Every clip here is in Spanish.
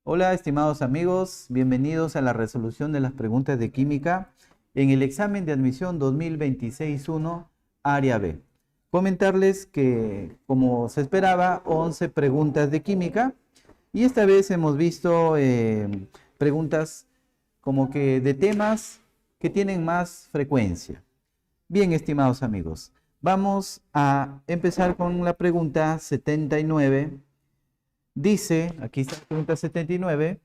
Hola, estimados amigos, bienvenidos a la resolución de las preguntas de química en el examen de admisión 2026-1, área B. Comentarles que, como se esperaba, 11 preguntas de química y esta vez hemos visto preguntas como que de temas que tienen más frecuencia. Bien, estimados amigos, vamos a empezar con la pregunta 79. Dice, aquí está la pregunta 79.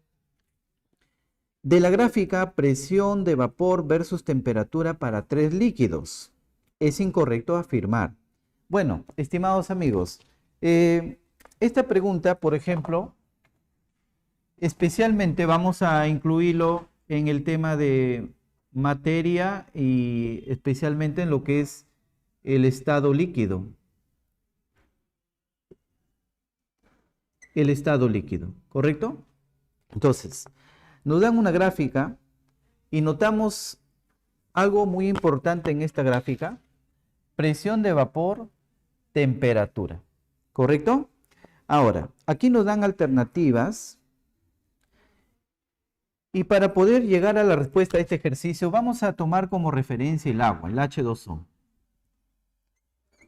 De la gráfica, presión de vapor versus temperatura para tres líquidos. Es incorrecto afirmar. Bueno, estimados amigos, esta pregunta, por ejemplo, especialmente vamos a incluirlo en el tema de materia y especialmente en lo que es el estado líquido. El estado líquido, ¿correcto? Entonces, nos dan una gráfica y notamos algo muy importante en esta gráfica: presión de vapor, temperatura, ¿correcto? Ahora, aquí nos dan alternativas y para poder llegar a la respuesta a este ejercicio vamos a tomar como referencia el agua, el H2O.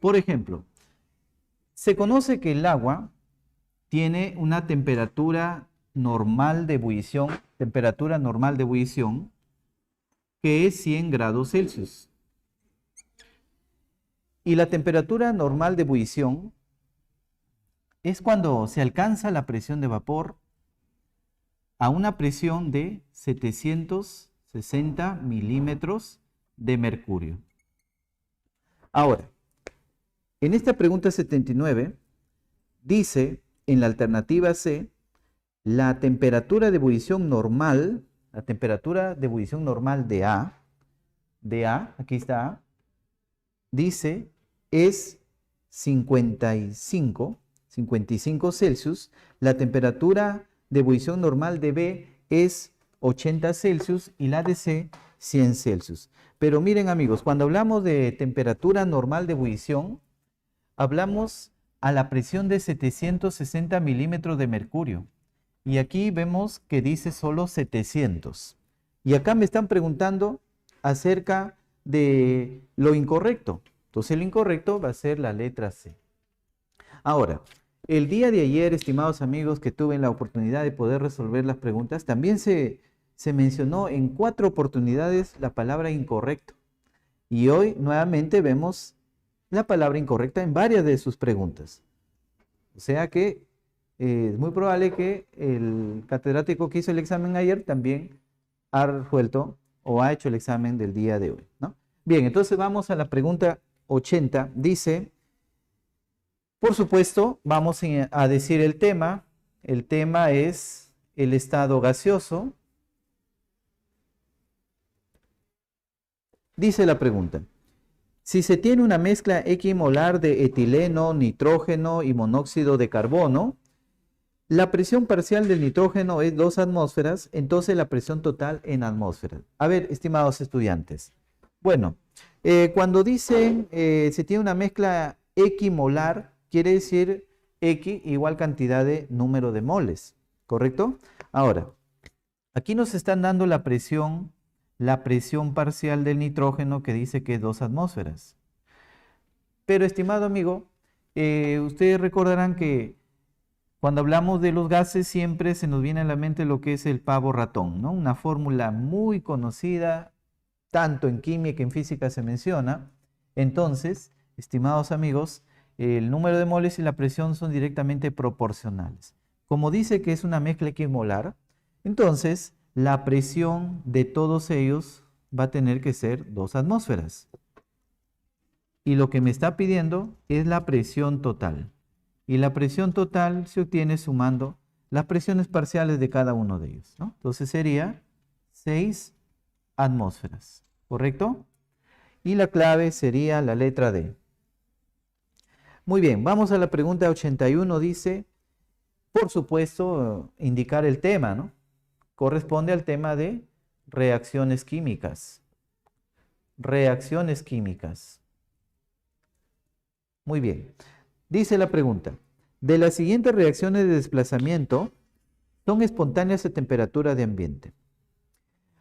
Por ejemplo, se conoce que el agua tiene una temperatura normal de ebullición, que es 100 grados Celsius. Y la temperatura normal de ebullición es cuando se alcanza la presión de vapor a una presión de 760 milímetros de mercurio. Ahora, en esta pregunta 79 dice en la alternativa C, la temperatura de ebullición normal, de A, aquí está A, dice es 55 Celsius, la temperatura de ebullición normal de B es 80 Celsius y la de C 100 Celsius. Pero miren amigos, cuando hablamos de temperatura normal de ebullición, hablamos a la presión de 760 milímetros de mercurio. Y aquí vemos que dice solo 700. Y acá me están preguntando acerca de lo incorrecto. Entonces lo incorrecto va a ser la letra C. Ahora, el día de ayer, estimados amigos, que tuve la oportunidad de poder resolver las preguntas, también se mencionó en 4 oportunidades la palabra incorrecto. Y hoy nuevamente vemos la palabra incorrecta en varias de sus preguntas. O sea que es muy probable que el catedrático que hizo el examen ayer también ha resuelto o ha hecho el examen del día de hoy, ¿no? Bien, entonces vamos a la pregunta 80. Dice, por supuesto, vamos a decir el tema. El tema es el estado gaseoso. Dice la pregunta: si se tiene una mezcla equimolar de etileno, nitrógeno y monóxido de carbono, la presión parcial del nitrógeno es 2 atmósferas, entonces la presión total en atmósferas. A ver, estimados estudiantes. Bueno, cuando dicen se tiene una mezcla equimolar, quiere decir X igual cantidad de número de moles, ¿correcto? Ahora, aquí nos están dando la presión parcial del nitrógeno que dice que es 2 atmósferas. Pero, estimado amigo, ustedes recordarán que cuando hablamos de los gases siempre se nos viene a la mente lo que es el pavo ratón, ¿no? Una fórmula muy conocida, tanto en química, en física se menciona. Entonces, estimados amigos, el número de moles y la presión son directamente proporcionales. Como dice que es una mezcla equimolar, entonces la presión de todos ellos va a tener que ser 2 atmósferas. Y lo que me está pidiendo es la presión total. Y la presión total se obtiene sumando las presiones parciales de cada uno de ellos, ¿no? Entonces sería 6 atmósferas, ¿correcto? Y la clave sería la letra D. Muy bien, vamos a la pregunta 81. Dice, por supuesto, indicar el tema, ¿no? Corresponde al tema de reacciones químicas. Reacciones químicas. Muy bien. Dice la pregunta: de las siguientes reacciones de desplazamiento, son espontáneas a temperatura de ambiente.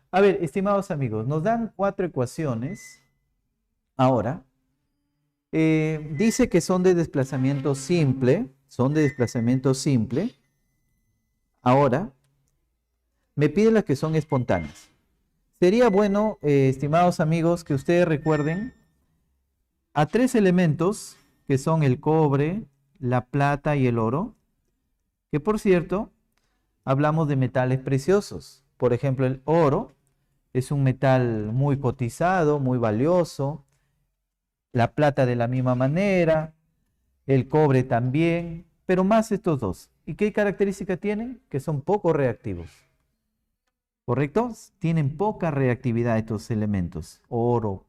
A ver, estimados amigos, nos dan 4 ecuaciones. Ahora, dice que son de desplazamiento simple. Ahora, me pide las que son espontáneas. Sería bueno, estimados amigos, que ustedes recuerden a 3 elementos, que son el cobre, la plata y el oro, que por cierto, hablamos de metales preciosos. Por ejemplo, el oro es un metal muy cotizado, muy valioso. La plata de la misma manera, el cobre también, pero más estos dos. ¿Y qué característica tienen? Que son poco reactivos. ¿Correcto? Tienen poca reactividad estos elementos, oro,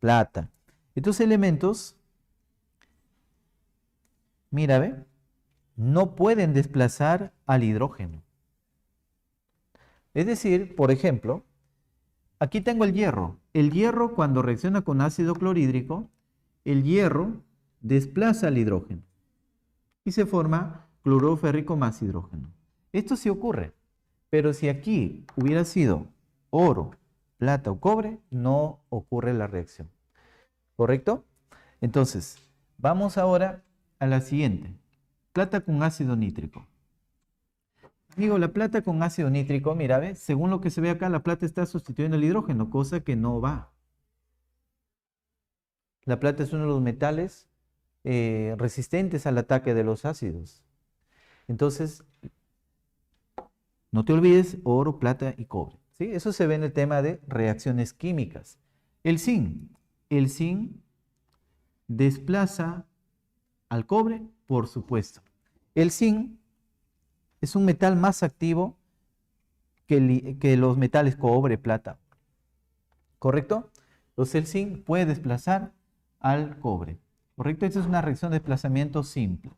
plata. Estos elementos, mira, ve, no pueden desplazar al hidrógeno. Es decir, por ejemplo, aquí tengo el hierro. El hierro, cuando reacciona con ácido clorhídrico, el hierro desplaza al hidrógeno y se forma cloruro férrico más hidrógeno. Esto sí ocurre, pero si aquí hubiera sido oro, plata o cobre, no ocurre la reacción. ¿Correcto? Entonces, vamos ahora a la siguiente. Plata con ácido nítrico. Amigo, la plata con ácido nítrico, mira, ¿ves? Según lo que se ve acá, la plata está sustituyendo el hidrógeno, cosa que no va. La plata es uno de los metales resistentes al ataque de los ácidos. Entonces, no te olvides oro, plata y cobre. ¿Sí? Eso se ve en el tema de reacciones químicas. El zinc desplaza al cobre, por supuesto. El zinc es un metal más activo que los metales cobre, plata. ¿Correcto? Entonces el zinc puede desplazar al cobre. ¿Correcto? Esta es una reacción de desplazamiento simple,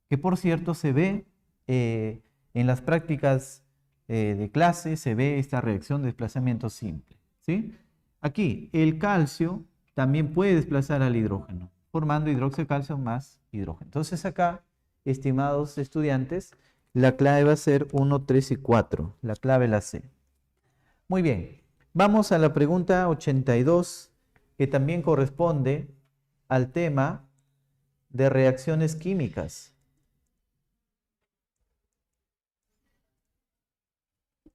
que por cierto se ve en las prácticas de clase, se ve esta reacción de desplazamiento simple. ¿Sí? Aquí el calcio también puede desplazar al hidrógeno, formando hidróxido de calcio más hidrógeno. Entonces acá, estimados estudiantes, la clave va a ser 1, 3 y 4, la clave la C. Muy bien, vamos a la pregunta 82, que también corresponde al tema de reacciones químicas.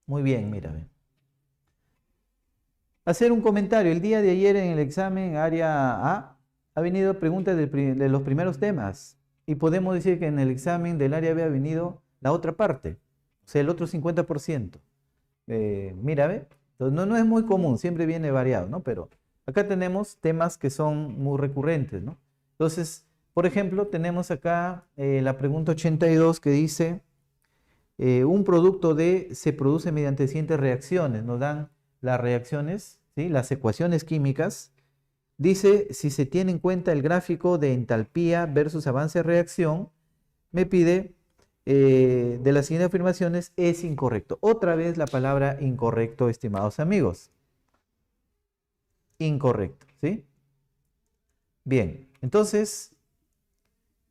Muy bien, mírame. Hacer un comentario. El día de ayer en el examen área A ha venido preguntas de los primeros temas y podemos decir que en el examen del área B ha venido la otra parte, o sea, el otro 50%. Mira, ¿ve? Entonces, no es muy común, siempre viene variado, ¿no? Pero acá tenemos temas que son muy recurrentes, ¿no? Entonces, por ejemplo, tenemos acá la pregunta 82 que dice, un producto se produce mediante siguientes reacciones. Nos dan las reacciones, ¿sí? Las ecuaciones químicas. Dice, si se tiene en cuenta el gráfico de entalpía versus avance de reacción, me pide de las siguientes afirmaciones es incorrecto. Otra vez la palabra incorrecto, estimados amigos. Incorrecto, ¿sí? Bien, entonces,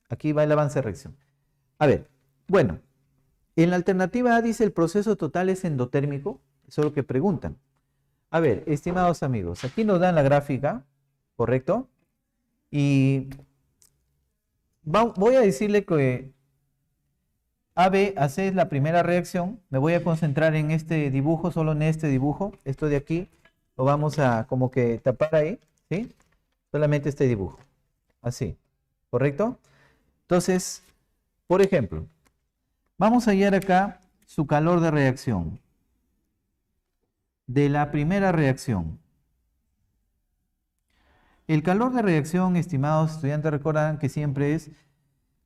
aquí va el avance de reacción. A ver, bueno, en la alternativa A dice el proceso total es endotérmico. Eso es lo que preguntan. A ver, estimados amigos, aquí nos dan la gráfica, ¿correcto? Y voy a decirle que AB, AC es la primera reacción. Me voy a concentrar en este dibujo, solo en este dibujo. Esto de aquí lo vamos a como que tapar ahí, ¿sí? Solamente este dibujo. Así, ¿correcto? Entonces, por ejemplo, vamos a hallar acá su calor de reacción. De la primera reacción. El calor de reacción, estimados estudiantes, recordarán que siempre es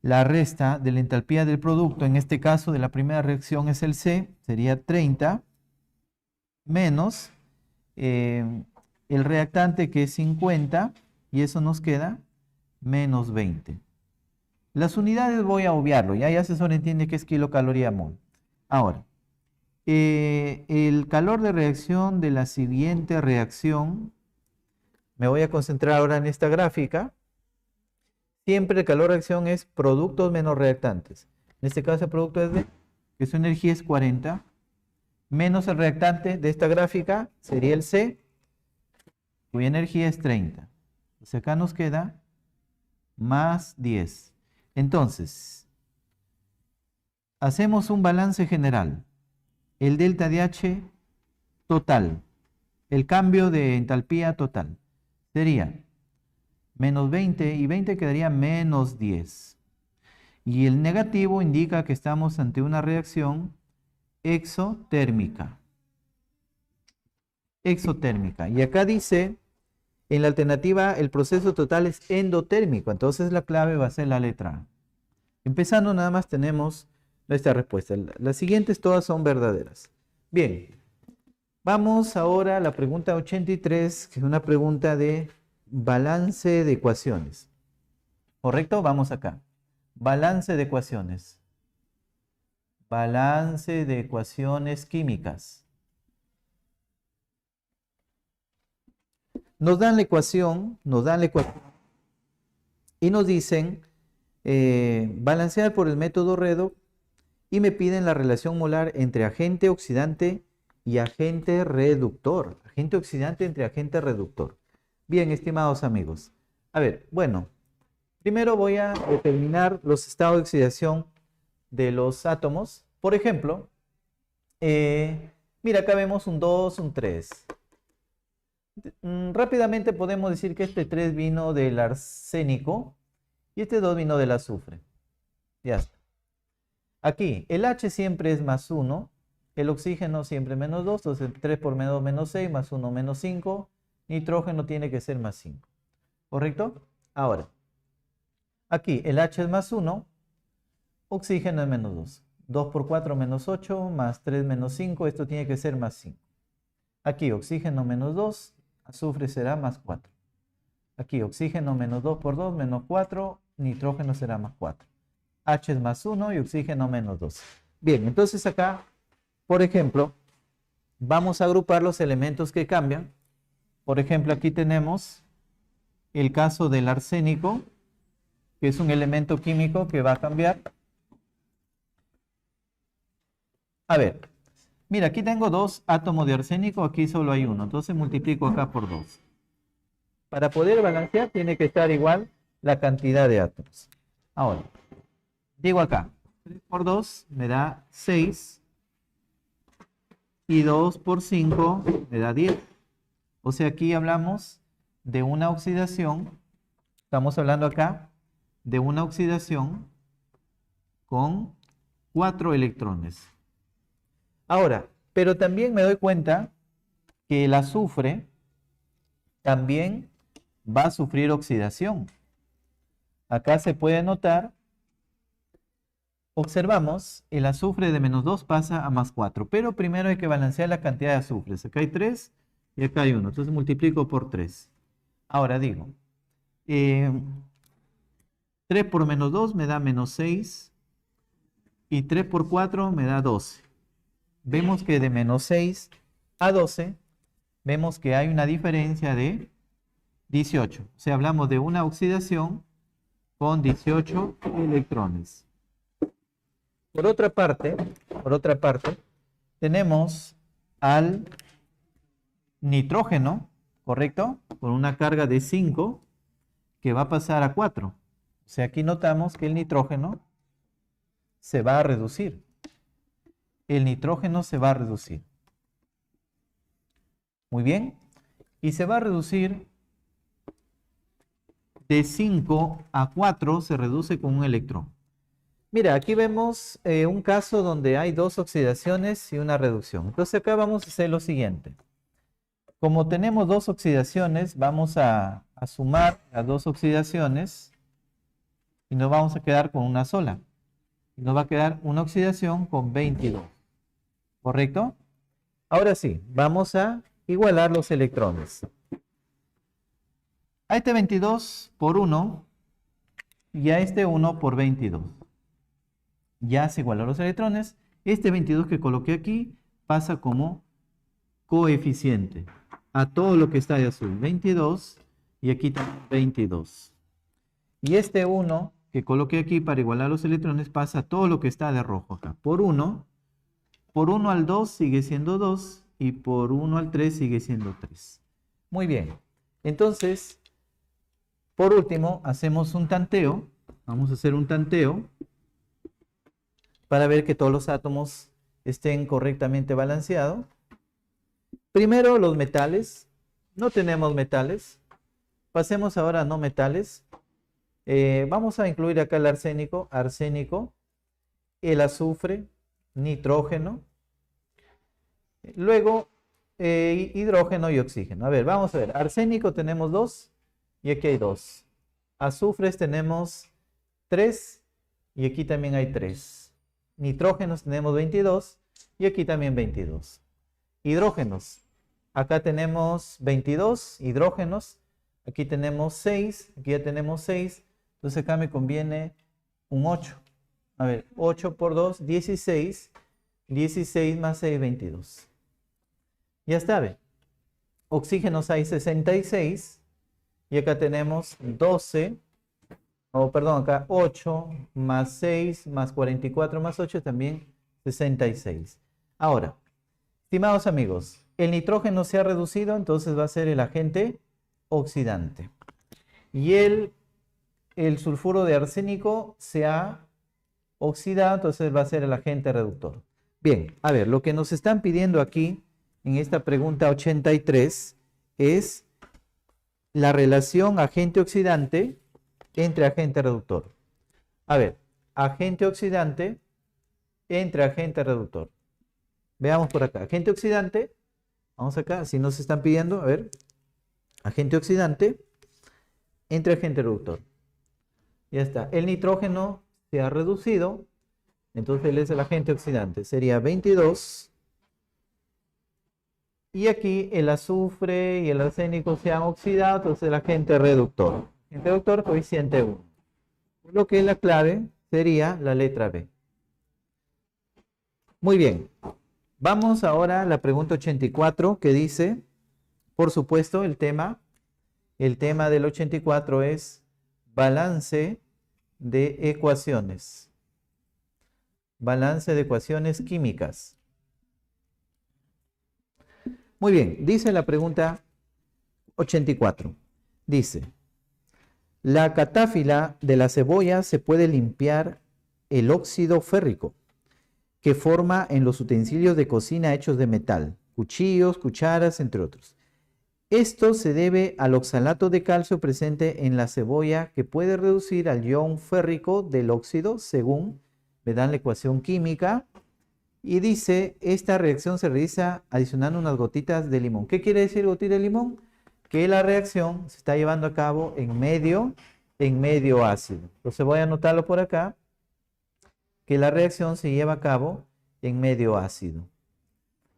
la resta de la entalpía del producto. En este caso, de la primera reacción es el C, sería 30, menos el reactante que es 50, y eso nos queda menos 20. Las unidades voy a obviarlo, ya se sobreentiende que es kilocaloría mol. Ahora, el calor de reacción de la siguiente reacción, me voy a concentrar ahora en esta gráfica. Siempre el calor de reacción es productos menos reactantes. En este caso el producto es de que su energía es 40, menos el reactante de esta gráfica, sería el C, cuya energía es 30. O sea, acá nos queda más 10. Entonces, hacemos un balance general. El delta de H total, el cambio de entalpía total, sería menos 20 y 20 quedaría menos 10. Y el negativo indica que estamos ante una reacción exotérmica. Exotérmica. Y acá dice, en la alternativa, el proceso total es endotérmico. Entonces la clave va a ser la letra A. Empezando nada más tenemos nuestra respuesta. Las siguientes todas son verdaderas. Bien, vamos ahora a la pregunta 83, que es una pregunta de balance de ecuaciones. ¿Correcto? Vamos acá. Balance de ecuaciones. Balance de ecuaciones químicas. Nos dan la ecuación y nos dicen balancear por el método redox y me piden la relación molar entre agente oxidante y agente reductor. Agente oxidante entre agente reductor. Bien, estimados amigos. A ver, bueno, primero voy a determinar los estados de oxidación de los átomos. Por ejemplo, mira, acá vemos un 2, un 3. Rápidamente podemos decir que este 3 vino del arsénico y este 2 vino del azufre. Ya está. Aquí, el H siempre es más 1, el oxígeno siempre menos 2, entonces 3 por menos 2 menos 6, más 1 menos 5, nitrógeno tiene que ser más 5. ¿Correcto? Ahora, aquí el H es más 1, oxígeno es menos 2. 2 por 4 menos 8, más 3 menos 5, esto tiene que ser más 5. Aquí oxígeno menos 2, azufre será más 4. Aquí oxígeno menos 2 por 2 menos 4, nitrógeno será más 4. H es más 1 y oxígeno menos 2. Bien, entonces acá, por ejemplo, vamos a agrupar los elementos que cambian. Por ejemplo, aquí tenemos el caso del arsénico, que es un elemento químico que va a cambiar. A ver, mira, aquí tengo 2 átomos de arsénico, aquí solo hay uno, entonces multiplico acá por 2. Para poder balancear tiene que estar igual la cantidad de átomos. Ahora, digo acá, 3 por 2 me da 6 y 2 por 5 me da 10. O sea, aquí hablamos de una oxidación, estamos hablando acá de una oxidación con 4 electrones. Ahora, pero también me doy cuenta que el azufre también va a sufrir oxidación. Acá se puede notar, observamos, el azufre de menos 2 pasa a más 4, pero primero hay que balancear la cantidad de azufres. Acá hay 3 y acá hay 1, entonces multiplico por 3. Ahora digo, 3 por menos 2 me da menos 6 y 3 por 4 me da 12. Vemos que de menos 6 a 12, vemos que hay una diferencia de 18. O sea, hablamos de una oxidación con 18 electrones. Por otra parte, tenemos al nitrógeno, ¿correcto? Con una carga de 5 que va a pasar a 4. O sea, aquí notamos que el nitrógeno se va a reducir. El nitrógeno se va a reducir. Muy bien. Y se va a reducir de 5 a 4, se reduce con un electrón. Mira, aquí vemos un caso donde hay 2 oxidaciones y una reducción. Entonces acá vamos a hacer lo siguiente. Como tenemos 2 oxidaciones, vamos a sumar las 2 oxidaciones y nos vamos a quedar con una sola. Y nos va a quedar una oxidación con 22. ¿Correcto? Ahora sí, vamos a igualar los electrones. A este 22 por 1 y a este 1 por 22. Ya se igualaron los electrones. Este 22 que coloqué aquí pasa como coeficiente a todo lo que está de azul. 22 y aquí también 22. Y este 1 que coloqué aquí para igualar los electrones pasa todo lo que está de rojo acá. Por 1 al 2 sigue siendo 2 y por 1 al 3 sigue siendo 3. Muy bien. Entonces, por último, hacemos un tanteo. Vamos a hacer un tanteo para ver que todos los átomos estén correctamente balanceados. Primero los metales. No tenemos metales. Pasemos ahora a no metales. Vamos a incluir acá el arsénico, el azufre, nitrógeno, luego hidrógeno y oxígeno. A ver, vamos a ver. Arsénico tenemos 2 y aquí hay 2. Azufres tenemos 3 y aquí también hay 3. Nitrógenos tenemos 22 y aquí también 22. Hidrógenos. Acá tenemos 22 hidrógenos. Aquí tenemos 6. Aquí ya tenemos 6. Entonces acá me conviene un 8. A ver, 8 por 2, 16. 16 más 6, 22. Ya está, ¿ve? Oxígenos hay 66. Y acá tenemos 12. Perdón, acá 8 más 6 más 44 más 8 también 66. Ahora, estimados amigos, el nitrógeno se ha reducido, entonces va a ser el agente oxidante. Y el sulfuro de arsénico se ha oxidado, entonces va a ser el agente reductor. Bien, a ver, lo que nos están pidiendo aquí en esta pregunta 83 es la relación agente oxidante entre agente reductor. A ver, agente oxidante entre agente reductor. Veamos por acá. Agente oxidante, vamos acá, si nos están pidiendo, a ver, agente oxidante entre agente reductor. Ya está. El nitrógeno se ha reducido, entonces él es el agente oxidante. Sería 22. Y aquí el azufre y el arsénico se han oxidado, entonces el agente reductor. Agente reductor coeficiente 1. Por lo que la clave sería la letra B. Muy bien. Vamos ahora a la pregunta 84 que dice, por supuesto, el tema del 84 es balance de ecuaciones. Balance de ecuaciones químicas. Muy bien, dice la pregunta 84. Dice, la catáfila de la cebolla se puede limpiar el óxido férrico que forma en los utensilios de cocina hechos de metal, cuchillos, cucharas, entre otros. Esto se debe al oxalato de calcio presente en la cebolla que puede reducir al ion férrico del óxido según me dan la ecuación química. Y dice, esta reacción se realiza adicionando unas gotitas de limón. ¿Qué quiere decir gotita de limón? Que la reacción se está llevando a cabo en medio ácido. Entonces voy a anotarlo por acá, que la reacción se lleva a cabo en medio ácido.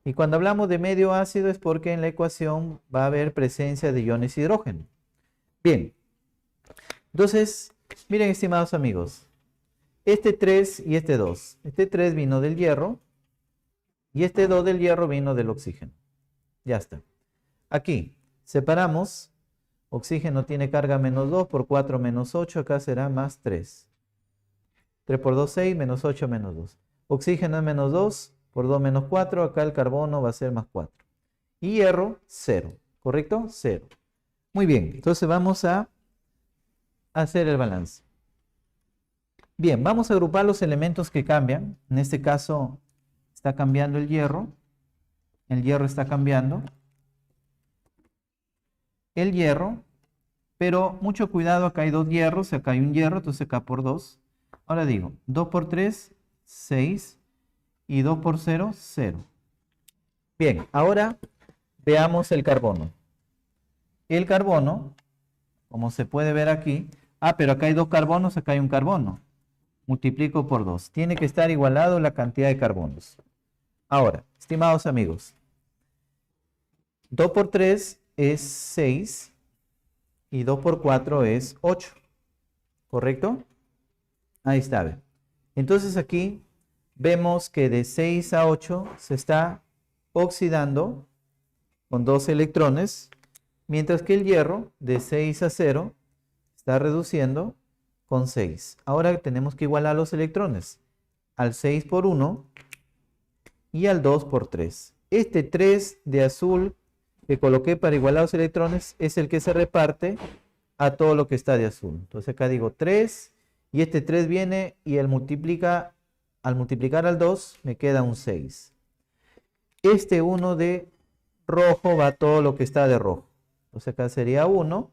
Y cuando hablamos de medio ácido es porque en la ecuación va a haber presencia de iones hidrógeno. Bien, entonces, miren estimados amigos, este 3 y este 2. Este 3 vino del hierro y este 2 del hierro vino del oxígeno. Ya está. Aquí separamos. Oxígeno tiene carga menos 2 por 4 menos 8. Acá será más 3. 3 por 2, 6, menos 8, menos 2. Oxígeno es menos 2 por 2 menos 4. Acá el carbono va a ser más 4. Y hierro, 0. ¿Correcto? 0. Muy bien. Entonces vamos a hacer el balance. Bien, vamos a agrupar los elementos que cambian. En este caso está cambiando el hierro. El hierro está cambiando. El hierro. Pero mucho cuidado, acá hay 2 hierros. Acá hay un hierro, entonces acá por 2. Ahora digo, 2 por 3, 6. Y 2 por 0, 0. Bien, ahora veamos el carbono. El carbono, como se puede ver aquí. Pero acá hay 2 carbonos, acá hay un carbono. Multiplico por 2. Tiene que estar igualado la cantidad de carbonos. Ahora, estimados amigos, 2 por 3 es 6 y 2 por 4 es 8. ¿Correcto? Ahí está. ¿Ve? Entonces aquí vemos que de 6 a 8 se está oxidando con 2 electrones, mientras que el hierro de 6 a 0 está reduciendo con 6. Ahora tenemos que igualar los electrones. Al 6 por 1 y al 2 por 3. Este 3 de azul que coloqué para igualar los electrones es el que se reparte a todo lo que está de azul. Entonces acá digo 3 y este 3 viene y al multiplicar al 2 me queda un 6. Este 1 de rojo va a todo lo que está de rojo. Entonces acá sería 1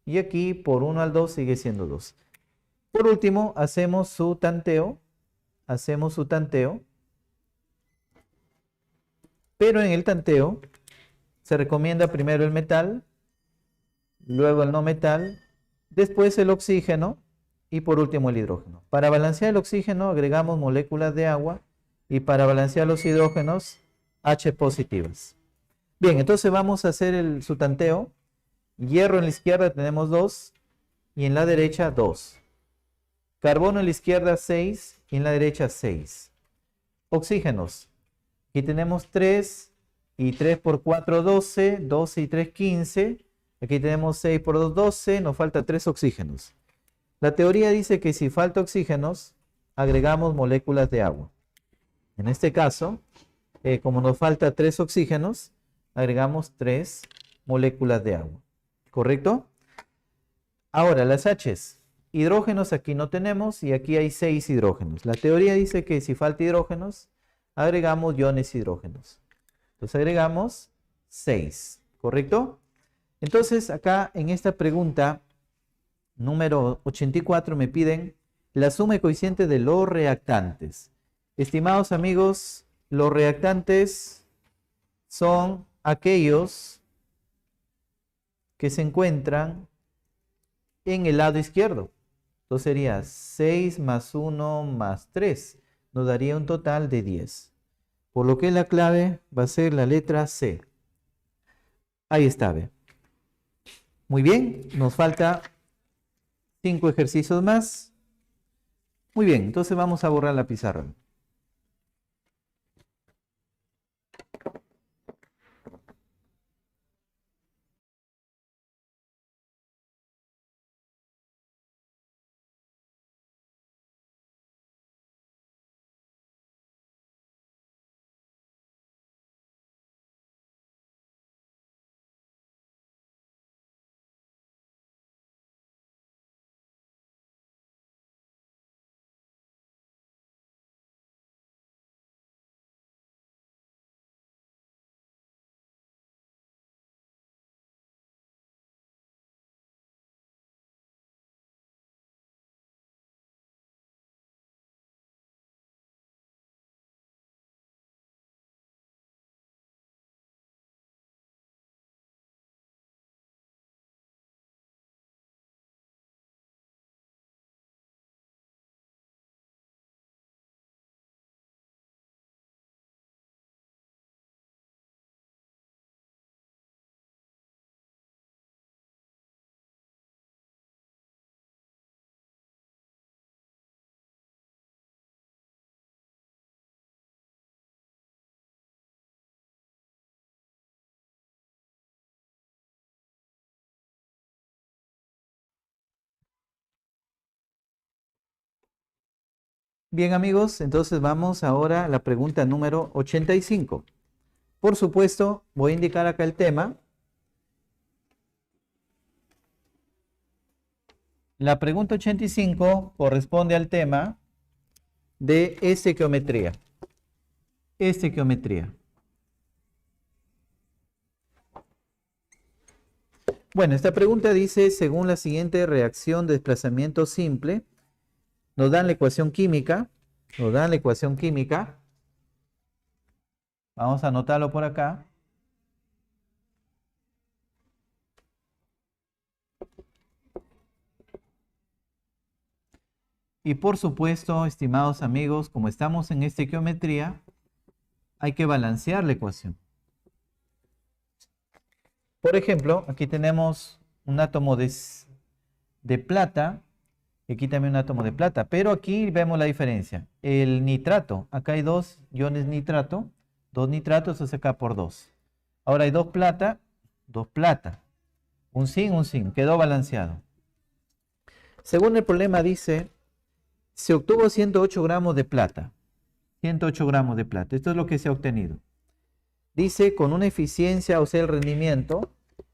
y aquí por 1 al 2 sigue siendo 2. Por último, hacemos su tanteo. Pero en el tanteo se recomienda primero el metal, luego el no metal, después el oxígeno y por último el hidrógeno. Para balancear el oxígeno agregamos moléculas de agua y para balancear los hidrógenos, H positivas. Bien, entonces vamos a hacer su tanteo. Hierro en la izquierda tenemos 2 y en la derecha 2. Carbono en la izquierda 6 y en la derecha 6. Oxígenos. Aquí tenemos 3 y 3 por 4, 12. 12 y 3, 15. Aquí tenemos 6 por 2, 12. Nos falta 3 oxígenos. La teoría dice que si falta oxígenos, agregamos moléculas de agua. En este caso, como nos falta 3 oxígenos, agregamos 3 moléculas de agua. ¿Correcto? Ahora, las H's. Hidrógenos aquí no tenemos y aquí hay 6 hidrógenos. La teoría dice que si falta hidrógenos, agregamos iones hidrógenos. Entonces agregamos 6. ¿Correcto? Entonces acá en esta pregunta número 84 me piden la suma y coeficiente de los reactantes. Estimados amigos, los reactantes son aquellos que se encuentran en el lado izquierdo. Entonces sería 6 más 1 más 3. Nos daría un total de 10. Por lo que la clave va a ser la letra C. Ahí está, ¿ve? Muy bien, nos falta 5 ejercicios más. Muy bien, entonces vamos a borrar la pizarra. Bien amigos, entonces vamos ahora a la pregunta número 85. Por supuesto, voy a indicar acá el tema. La pregunta 85 corresponde al tema de estequiometría. Estequiometría. Bueno, esta pregunta dice, según la siguiente reacción de desplazamiento simple, nos dan la ecuación química. Vamos a anotarlo por acá. Y por supuesto, estimados amigos, como estamos en estequiometría, hay que balancear la ecuación. Por ejemplo, aquí tenemos un átomo de plata, y aquí también un átomo de plata, pero aquí vemos la diferencia. El nitrato, acá hay 2 iones nitrato, 2 nitratos, eso acá por 2. Ahora hay 2 plata, un zinc, quedó balanceado. Según el problema dice, se obtuvo 108 gramos de plata. 108 gramos de plata. Esto es lo que se ha obtenido. Dice con una eficiencia, o sea, el rendimiento.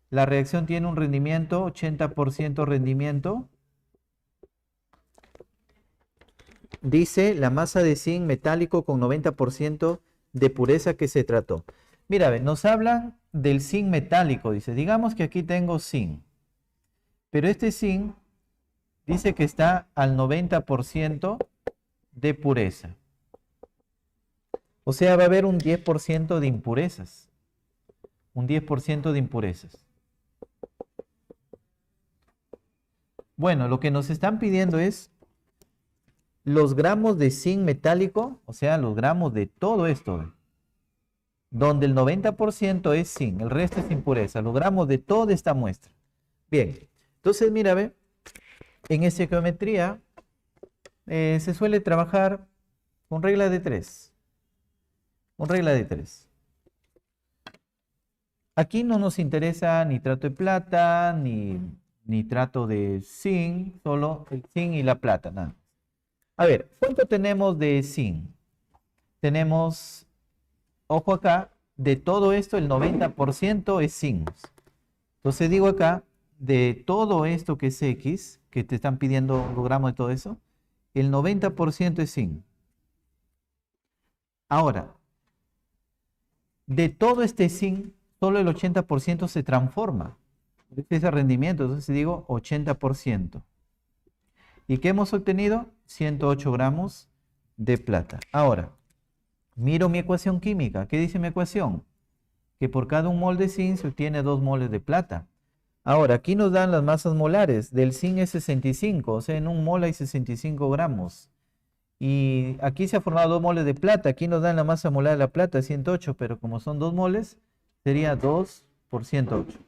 La reacción tiene un rendimiento, 80% rendimiento. Dice la masa de zinc metálico con 90% de pureza que se trató. Mira, ve, nos hablan del zinc metálico. Dice, digamos que aquí tengo zinc. Pero este zinc dice que está al 90% de pureza. O sea, va a haber un 10% de impurezas. Un 10% de impurezas. Bueno, lo que nos están pidiendo es los gramos de zinc metálico, o sea, los gramos de todo esto, donde el 90% es zinc, el resto es impureza, los gramos de toda esta muestra. Bien, entonces mira, ve, en estequiometría se suele trabajar con regla de 3. Con regla de 3. Aquí no nos interesa nitrato de plata, ni nitrato de zinc, solo el zinc y la plata, nada. A ver, ¿cuánto tenemos de zinc? Tenemos, ojo acá, de todo esto el 90% es zinc. Entonces digo acá, de todo esto que es X, que te están pidiendo los gramos de todo eso, el 90% es zinc. Ahora, de todo este zinc, solo el 80% se transforma. Este es el rendimiento, entonces digo 80%. ¿Y qué hemos obtenido? 108 gramos de plata. Ahora, miro mi ecuación química. ¿Qué dice mi ecuación? Que por cada un mol de zinc se obtiene 2 moles de plata. Ahora, aquí nos dan las masas molares. Del zinc es 65, o sea, en un mol hay 65 gramos. Y aquí se ha formado 2 moles de plata. Aquí nos dan la masa molar de la plata, 108, pero como son 2 moles, sería 2 por 108.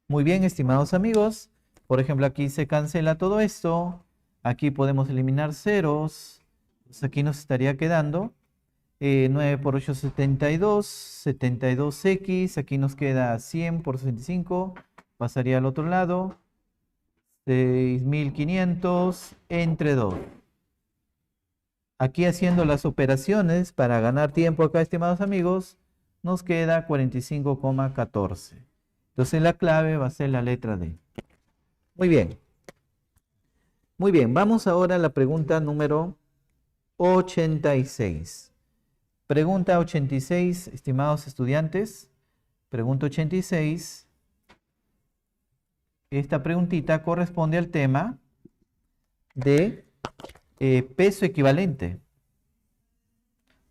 Muy bien, estimados amigos. Por ejemplo, aquí se cancela todo esto. Aquí podemos eliminar ceros. Entonces aquí nos estaría quedando 9 por 8, 72. 72x. Aquí nos queda 100 por 65. Pasaría al otro lado. 6500 entre 2. Aquí haciendo las operaciones para ganar tiempo acá, estimados amigos, nos queda 45,14. Entonces la clave va a ser la letra D. Muy bien. Muy bien, vamos ahora a la pregunta número 86. Pregunta 86, estimados estudiantes. Pregunta 86. Esta preguntita corresponde al tema de peso equivalente.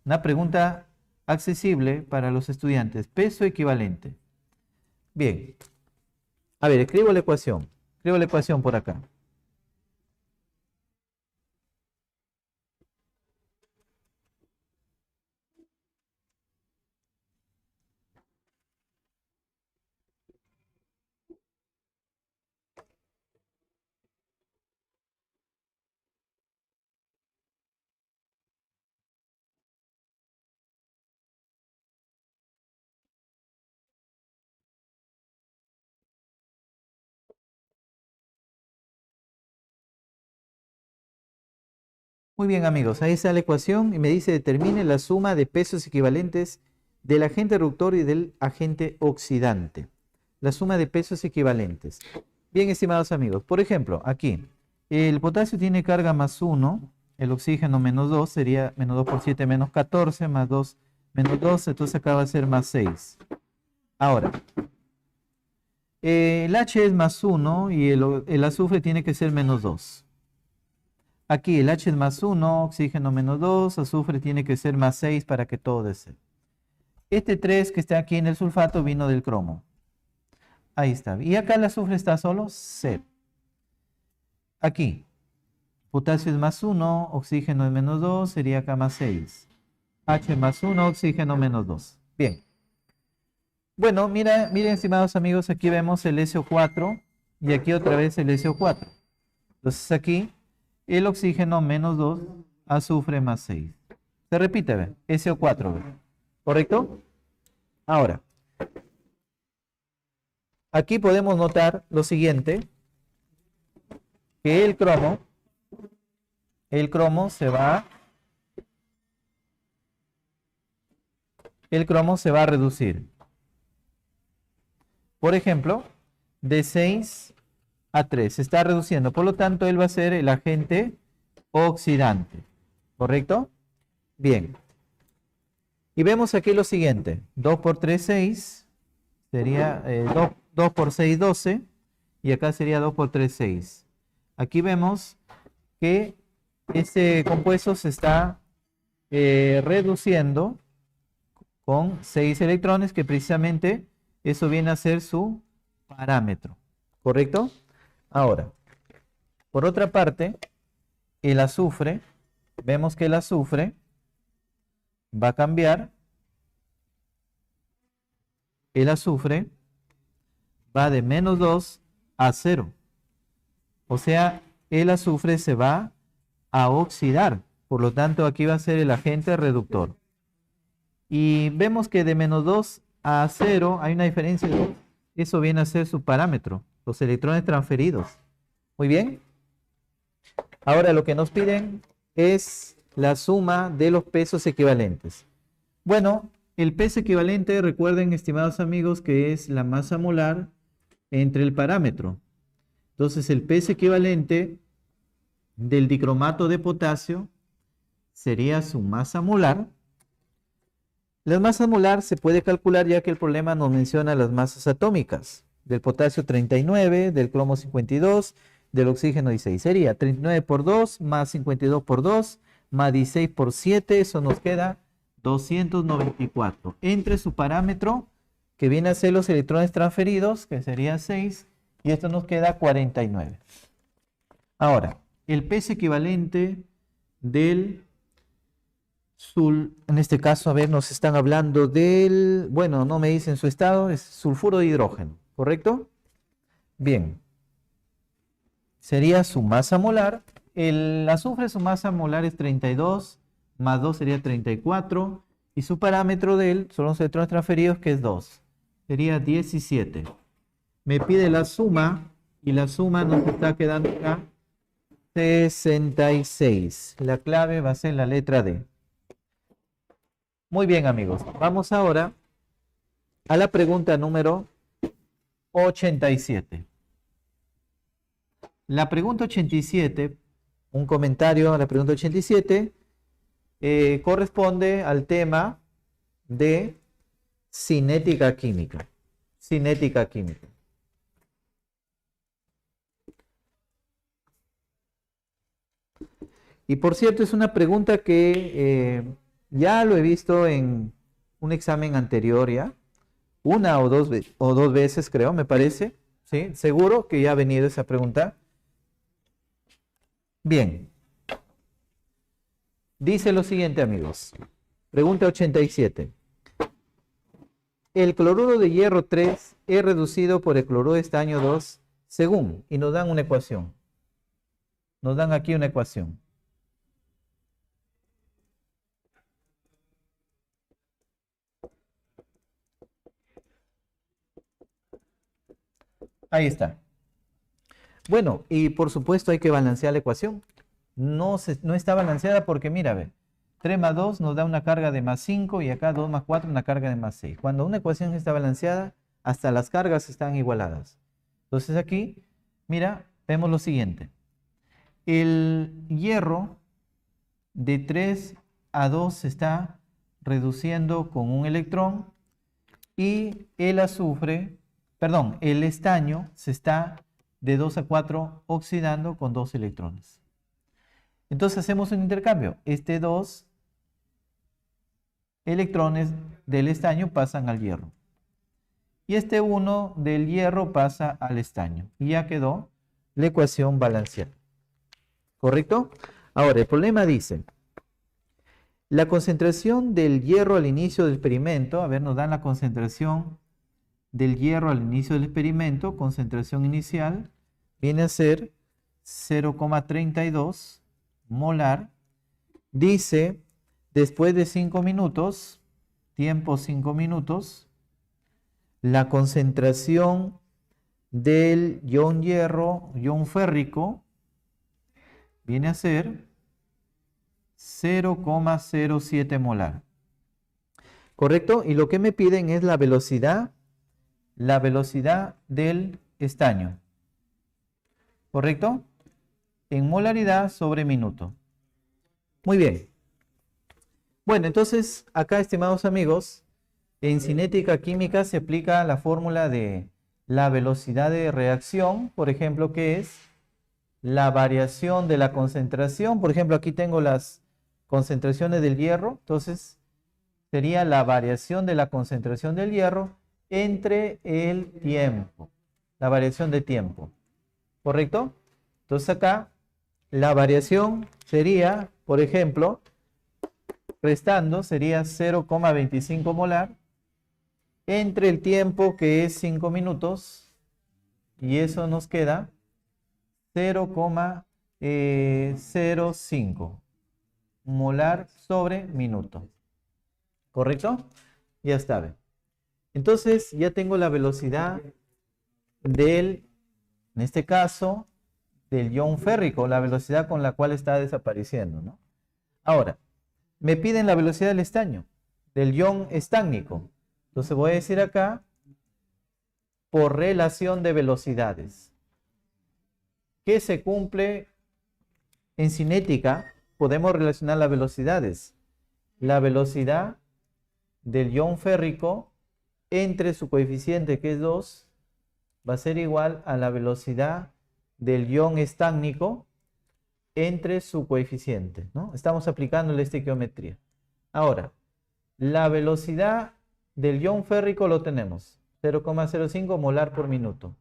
Una pregunta accesible para los estudiantes. Peso equivalente. Bien. A ver, escribo la ecuación. Escribo la ecuación por acá. Muy bien, amigos, ahí está la ecuación y me dice determine la suma de pesos equivalentes del agente reductor y del agente oxidante. La suma de pesos equivalentes. Bien, estimados amigos, por ejemplo, aquí el potasio tiene carga más 1, el oxígeno menos 2, sería menos 2 por 7 menos 14, más 2 menos 2, entonces acá va a ser más 6. Ahora, el H es más 1 y el azufre tiene que ser menos 2. Aquí el H es más 1, oxígeno menos 2, azufre tiene que ser más 6 para que todo dé 0. Este 3 que está aquí en el sulfato vino del cromo. Ahí está. Y acá el azufre está solo 0. Aquí, potasio es más 1, oxígeno es menos 2, sería acá más 6. H más 1, oxígeno menos 2. Bien. Bueno, miren, estimados amigos, aquí vemos el SO4 y aquí otra vez el SO4. Entonces aquí el oxígeno menos 2, azufre más 6. Se repite, ¿ve? SO4, ¿ve? ¿Correcto? Ahora, aquí podemos notar lo siguiente. que el cromo se va a reducir. Por ejemplo, de 6 a 3 se está reduciendo, por lo tanto él va a ser el agente oxidante, ¿correcto? Bien. Y vemos aquí lo siguiente, 2 por 3, 6, sería 2 por 6, 12, y acá sería 2 por 3, 6. Aquí vemos que este compuesto se está reduciendo con 6 electrones, que precisamente eso viene a ser su parámetro, ¿correcto? Ahora, por otra parte, el azufre, vemos que el azufre va a cambiar, el azufre va de menos 2 a 0. O sea, el azufre se va a oxidar, por lo tanto aquí va a ser el agente reductor. Y vemos que de menos 2 a 0 hay una diferencia de 2. Eso viene a ser su parámetro, los electrones transferidos. Muy bien. Ahora lo que nos piden es la suma de los pesos equivalentes. Bueno, el peso equivalente, recuerden, estimados amigos, que es la masa molar entre el parámetro. Entonces, el peso equivalente del dicromato de potasio sería su masa molar. La masa molar se puede calcular ya que el problema nos menciona las masas atómicas. Del potasio 39, del cromo 52, del oxígeno 16. Sería 39 por 2 más 52 por 2 más 16 por 7. Eso nos queda 294. Entre su parámetro, que viene a ser los electrones transferidos, que sería 6, y esto nos queda 49. Ahora, el peso equivalente del en este caso, a ver, nos están hablando del, bueno, no me dicen su estado, es sulfuro de hidrógeno, ¿correcto? Bien. Sería su masa molar. El azufre, su masa molar es 32, más 2 sería 34, y su parámetro de él son los electrones transferidos, que es 2. Sería 17. Me pide la suma, y la suma nos está quedando acá 66. La clave va a ser la letra D. Muy bien, amigos. Vamos ahora a la pregunta número 87. La pregunta 87, un comentario a la pregunta 87, corresponde al tema de cinética química. Cinética química. Y por cierto, es una pregunta que ya lo he visto en un examen anterior ya, una o dos veces creo, me parece, ¿sí? Seguro que ya ha venido esa pregunta. Bien. Dice lo siguiente, amigos. Pregunta 87. El cloruro de hierro 3 es reducido por el cloruro de estaño 2 según, y nos dan una ecuación. Nos dan aquí una ecuación. Ahí está. Bueno, y por supuesto hay que balancear la ecuación. No está balanceada porque, mira, a ver, 3 más 2 nos da una carga de más 5 y acá 2 más 4 una carga de más 6. Cuando una ecuación está balanceada, hasta las cargas están igualadas. Entonces aquí, mira, vemos lo siguiente. El hierro de 3 a 2 se está reduciendo con un electrón y el azufre, perdón, el estaño se está de 2 a 4 oxidando con 2 electrones. Entonces hacemos un intercambio. Este 2 electrones del estaño pasan al hierro. Y este 1 del hierro pasa al estaño. Y ya quedó la ecuación balanceada. ¿Correcto? Ahora, el problema dice, la concentración del hierro al inicio del experimento, a ver, nos dan la concentración del hierro al inicio del experimento, concentración inicial, viene a ser 0,32 molar. Dice, después de 5 minutos, tiempo 5 minutos, la concentración del ion hierro, ion férrico, viene a ser 0,07 molar. ¿Correcto? Y lo que me piden es la velocidad del estaño. ¿Correcto? En molaridad sobre minuto. Muy bien. Bueno, entonces acá, estimados amigos, en cinética química se aplica la fórmula de la velocidad de reacción, por ejemplo, que es la variación de la concentración. Por ejemplo, aquí tengo las concentraciones del hierro, entonces sería la variación de la concentración del hierro entre el tiempo, la variación de tiempo, ¿correcto? Entonces acá la variación sería, por ejemplo, restando, sería 0,25 molar entre el tiempo que es 5 minutos y eso nos queda 0,05 molar sobre minuto. ¿Correcto? Ya está. ¿Ve? Entonces ya tengo la velocidad en este caso, del ion férrico, la velocidad con la cual está desapareciendo, ¿no? Ahora, me piden la velocidad del estaño, del ion estánico. Entonces voy a decir acá, por relación de velocidades. ¿Qué se cumple en cinética? Podemos relacionar las velocidades. La velocidad del ion férrico entre su coeficiente, que es 2, va a ser igual a la velocidad del ion estánico entre su coeficiente, ¿no? Estamos aplicando la estequiometría. Ahora, la velocidad del ion férrico lo tenemos, 0,05 molar por minuto.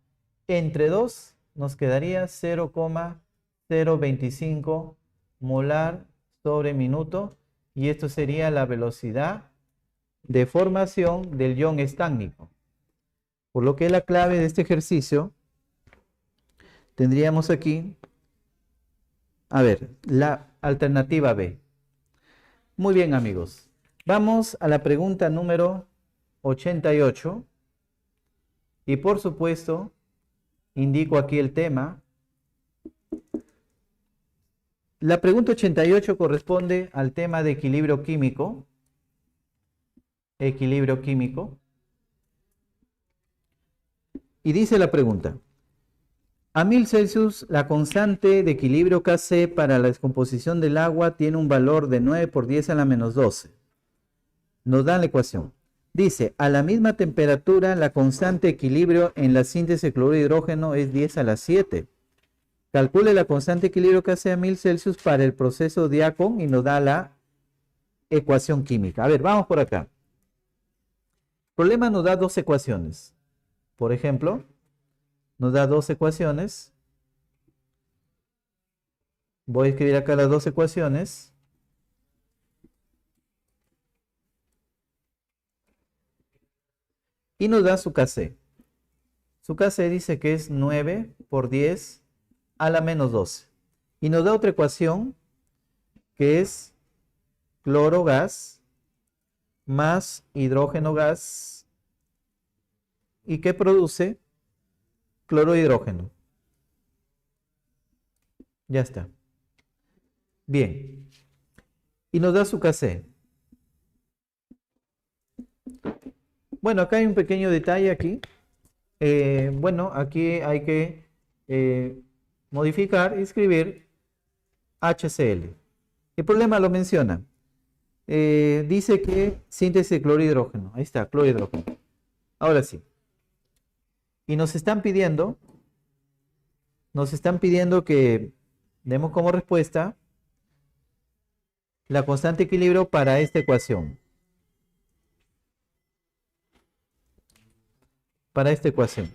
Entre 2 nos quedaría 0,025 molar sobre minuto, y esto sería la velocidad de formación del ion estánico. Por lo que la clave de este ejercicio tendríamos aquí, a ver, la alternativa B. Muy bien, amigos. Vamos a la pregunta número 88. Y por supuesto, indico aquí el tema. La pregunta 88 corresponde al tema de equilibrio químico. Equilibrio químico. Y dice la pregunta: a 1000 Celsius, la constante de equilibrio Kc para la descomposición del agua tiene un valor de 9 por 10 a la menos 12. Nos dan la ecuación. Dice, a la misma temperatura, la constante de equilibrio en la síntesis de cloruro de hidrógeno es 10 a la 7. Calcule la constante de equilibrio Kc a 1000 Celsius para el proceso Diacon y nos da la ecuación química. A ver, vamos por acá. El problema nos da dos ecuaciones. Por ejemplo, nos da dos ecuaciones. Voy a escribir acá las dos ecuaciones. Y nos da su Kc. Su Kc dice que es 9 por 10 a la menos 12. Y nos da otra ecuación que es cloro gas más hidrógeno gas y que produce cloro de hidrógeno. Ya está. Bien. Y nos da su Kc. Bueno, acá hay un pequeño detalle aquí. Bueno, aquí hay que modificar y escribir HCl. El problema lo menciona. Dice que síntesis de cloro de hidrógeno. Ahí está, cloro de hidrógeno. Ahora sí. Y nos están pidiendo que demos como respuesta la constante de equilibrio para esta ecuación. Para esta ecuación.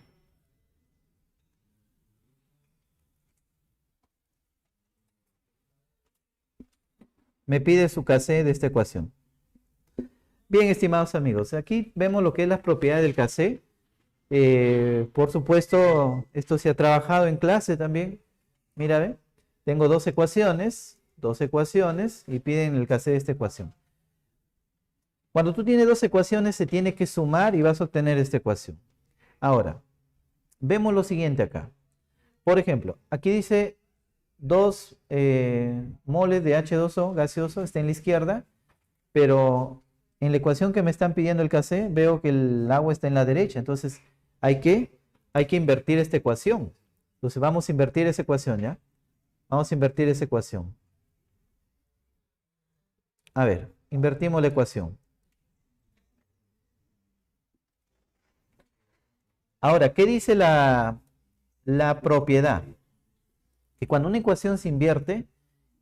Me pide su Kc de esta ecuación. Bien, estimados amigos, aquí vemos lo que es las propiedades del Kc. Por supuesto, esto se ha trabajado en clase también. Mira, ¿ve? Tengo dos ecuaciones y piden el Kc de esta ecuación. Cuando tú tienes dos ecuaciones, se tiene que sumar y vas a obtener esta ecuación. Ahora, vemos lo siguiente acá. Por ejemplo, aquí dice 2 moles de H2O gaseoso está en la izquierda, pero en la ecuación que me están pidiendo el Kc, veo que el agua está en la derecha, entonces hay que invertir esta ecuación. Entonces vamos a invertir esa ecuación, ¿ya? Vamos a invertir esa ecuación. A ver, invertimos la ecuación. Ahora, ¿qué dice la propiedad? Que cuando una ecuación se invierte,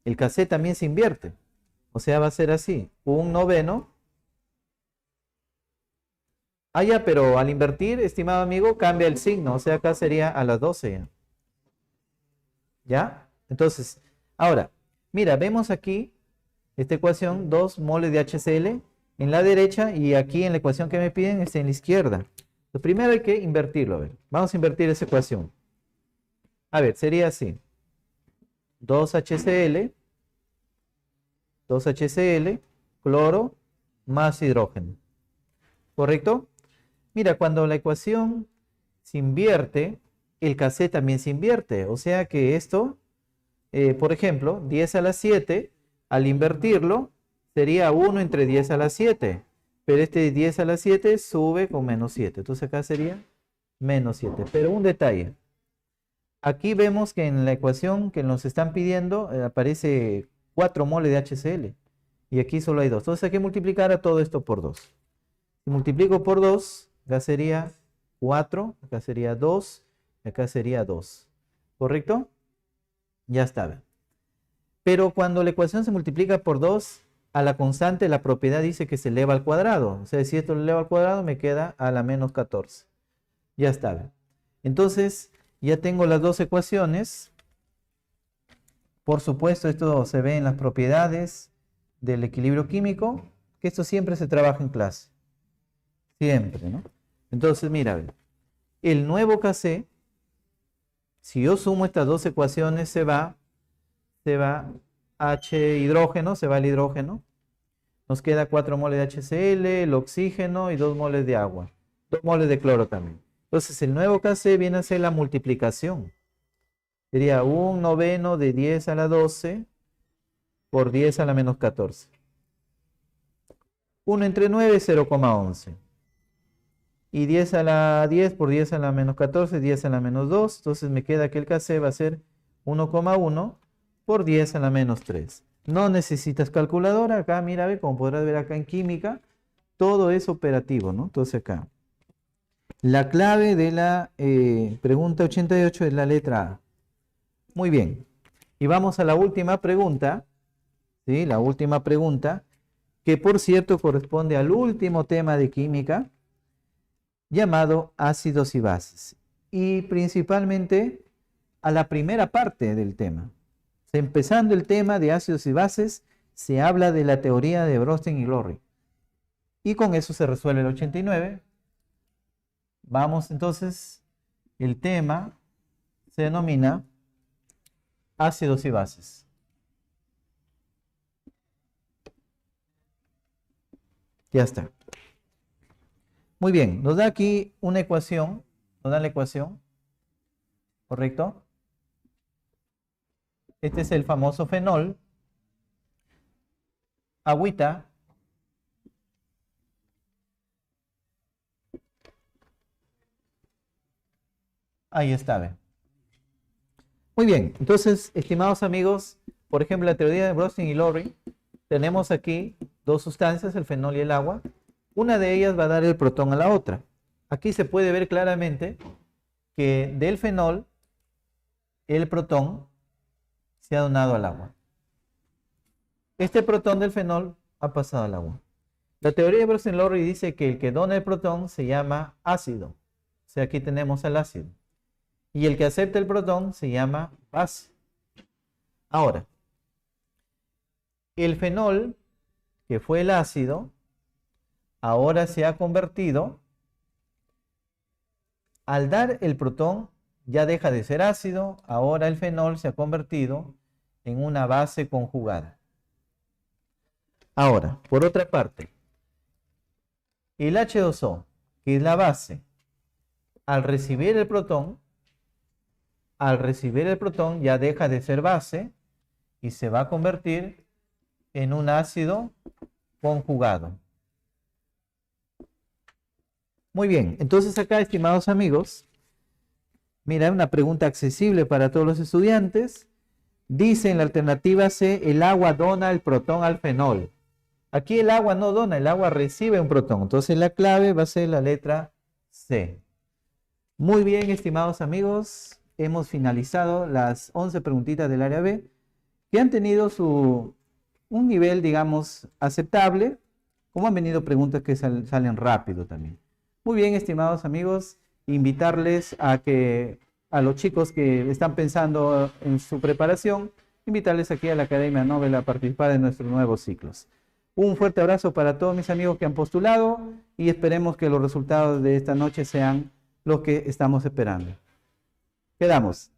el Kc también se invierte. O sea, va a ser así, un noveno. Ah, ya, pero al invertir, estimado amigo, cambia el signo. O sea, acá sería a las 12 ya. ¿Ya? Entonces, ahora, mira, vemos aquí esta ecuación, 2 moles de HCl en la derecha y aquí en la ecuación que me piden está en la izquierda. Lo primero hay que invertirlo, a ver. Vamos a invertir esa ecuación. A ver, sería así. 2HCl, cloro más hidrógeno. ¿Correcto? Mira, cuando la ecuación se invierte, el Kc también se invierte. O sea que esto, por ejemplo, 10 a la 7, al invertirlo, sería 1 entre 10 a la 7. Pero este 10 a la 7 sube con menos 7. Entonces acá sería menos 7. Pero un detalle. Aquí vemos que en la ecuación que nos están pidiendo aparece 4 moles de HCl. Y aquí solo hay 2. Entonces hay que multiplicar a todo esto por 2. Si multiplico por 2, acá sería 4, acá sería 2, acá sería 2. ¿Correcto? Ya está. Pero cuando la ecuación se multiplica por 2, a la constante la propiedad dice que se eleva al cuadrado. O sea, si esto lo elevo al cuadrado, me queda a la menos 14. Ya está. Entonces, ya tengo las dos ecuaciones. Por supuesto, esto se ve en las propiedades del equilibrio químico, que esto siempre se trabaja en clase. Siempre, ¿no? Entonces, mira, el nuevo Kc, si yo sumo estas dos ecuaciones, se va H hidrógeno, se va el hidrógeno. Nos queda 4 moles de HCl, el oxígeno y 2 moles de agua. 2 moles de cloro también. Entonces, el nuevo Kc viene a ser la multiplicación. Sería un noveno de 10 a la 12 por 10 a la menos 14. 1 entre 9 es 0,11. Y 10 a la 10 por 10 a la menos 14, 10 a la menos 2. Entonces me queda que el Kc va a ser 1,1 por 10 a la menos 3. No necesitas calculadora. Acá, mira, ve, como podrás ver acá en química, todo es operativo, ¿no? Entonces acá. La clave de la pregunta 88 es la letra A. Muy bien. Y vamos a la última pregunta. ¿Sí? La última pregunta, que por cierto corresponde al último tema de química, llamado ácidos y bases. Y principalmente a la primera parte del tema. Empezando el tema de ácidos y bases, se habla de la teoría de Bronsted y Lowry. Y con eso se resuelve el 89. Vamos entonces, el tema se denomina ácidos y bases. Ya está. Muy bien, nos da aquí una ecuación, nos da la ecuación, ¿correcto? Este es el famoso fenol, agüita, ahí está, ¿ve? Muy bien, entonces, estimados amigos, por ejemplo, la teoría de Bronsted y Lowry, tenemos aquí dos sustancias, el fenol y el agua. Una de ellas va a dar el protón a la otra. Aquí se puede ver claramente que del fenol, el protón se ha donado al agua. Este protón del fenol ha pasado al agua. La teoría de Bronsted y Lowry dice que el que dona el protón se llama ácido. O sea, aquí tenemos al ácido. Y el que acepta el protón se llama base. Ahora, el fenol, que fue el ácido, ahora se ha convertido, al dar el protón, ya deja de ser ácido, ahora el fenol se ha convertido en una base conjugada. Ahora, por otra parte, el H2O, que es la base, al recibir el protón, al recibir el protón ya deja de ser base y se va a convertir en un ácido conjugado. Muy bien, entonces acá, estimados amigos, mira, una pregunta accesible para todos los estudiantes. Dice en la alternativa C, el agua dona el protón al fenol. Aquí el agua no dona, el agua recibe un protón. Entonces la clave va a ser la letra C. Muy bien, estimados amigos, hemos finalizado las 11 preguntitas del área B, que han tenido un nivel, digamos, aceptable, como han venido preguntas que salen rápido también. Muy bien, estimados amigos, invitarles a los chicos que están pensando en su preparación, invitarles aquí a la Academia Nobel a participar en nuestros nuevos ciclos. Un fuerte abrazo para todos mis amigos que han postulado y esperemos que los resultados de esta noche sean los que estamos esperando. Quedamos.